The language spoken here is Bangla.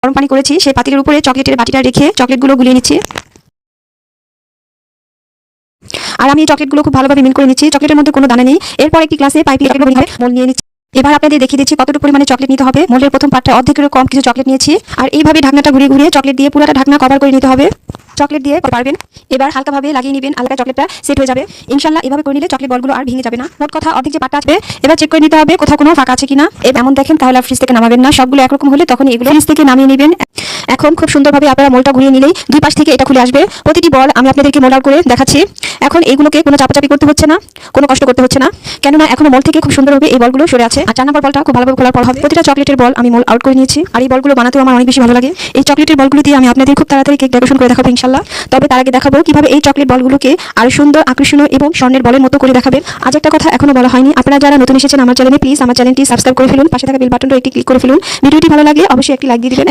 গরম পানি করেছি সেই পাতিলের উপরে চকলেটের বাটিটা রেখে চকলেটগুলো গুলিয়ে নিচ্ছি। আর আমি এই চকলেটগুলো খুব ভালোভাবে মিল করে নিচ্ছি, চকলেটের মধ্যে কোনো দানা নেই। এরপর একটি গ্লাসে পাইপে মোল নিয়ে নিচ্ছি। এবার আপনাদের দেখিয়ে দিচ্ছি কতটুকু পরিমাণে চকলেট নিতে হবে। মোলের প্রথম পার্টটা অর্ধেকেরও কম কিছু চকলেট নিয়েছি। আর এইভাবে ঢাকনাটা ঘুরিয়ে ঘুরিয়ে চকলেট দিয়ে পুরোটা ঢাকনা কভার করে নিতে হবে। চকলেট দিয়ে পারবেন। এবার হালকাভাবে লাগিয়ে নেবেন, হালকা চকলেটটা সেট হয়ে যাবে ইনশাল্লাহ। এভাবে করে নিলে চকলেট বলগুলো আর ভেঙে যাবে না। মোট কথা অর্ধেক যে পাটটা আসবে এবার চেক করে নিতে হবে কোথাও কোনো ফাঁকা আছে কিনা। এমন দেখেন তাহলে ফ্রিজ থেকে নামাবেন না, সবগুলো একরকম হলে তখন এগুলো ফ্রিজ থেকে নামিয়ে নেবেন। এখন খুব সুন্দরভাবে আপনারা মোলটা ঘুরিয়ে নিলেই দুই পাশ থেকে এটা খুলে আসবে। প্রতিটি বল আমি আপনাদেরকে মোল আউট করে দেখাচ্ছি। এখন এইগুলোকে কোনো চাপাচাপি করতে হচ্ছে না, কোনো কষ্ট করতে হচ্ছে না, কেননা এখনো মোল থেকে খুব সুন্দরভাবে এই বলগুলো সরে আছে। আর 4 নম্বর বলটা খুব ভালোভাবে খোলার পর হবে। প্রতিটা চকলেটের বল আমি মোল আউট করে নিয়েছি। আর এই বলগুলো বানাতেও আমার অনেক বেশি ভালো লাগে। এই চকলেটের বলগুলো দিয়ে আমি আপনাদের খুব তাড়াতাড়ি কেক ডেকোরেশন করে দেখাবো ইনশাল্লাহ। তবে তার আগে দেখাবো কিভাবে এই চকলেট বলগুলোকে আরো সুন্দর, আকর্ষণীয় এবং স্বর্ণের বলের মতো করে দেখাবেন। আজ একটা কথা এখনো বলা হয়নি, আপনারা যারা নতুন এসেছেন আমার চ্যানেলে প্লিজ আমার চ্যানেলটি সাবস্ক্রাইব করে ফেলুন, পাশে থাকা বেল বাটনটা একটি ক্লিক করে ফেলুন। ভিডিওটি ভালো লাগলে অবশ্যই একটি লাইক দিয়ে দিবেন।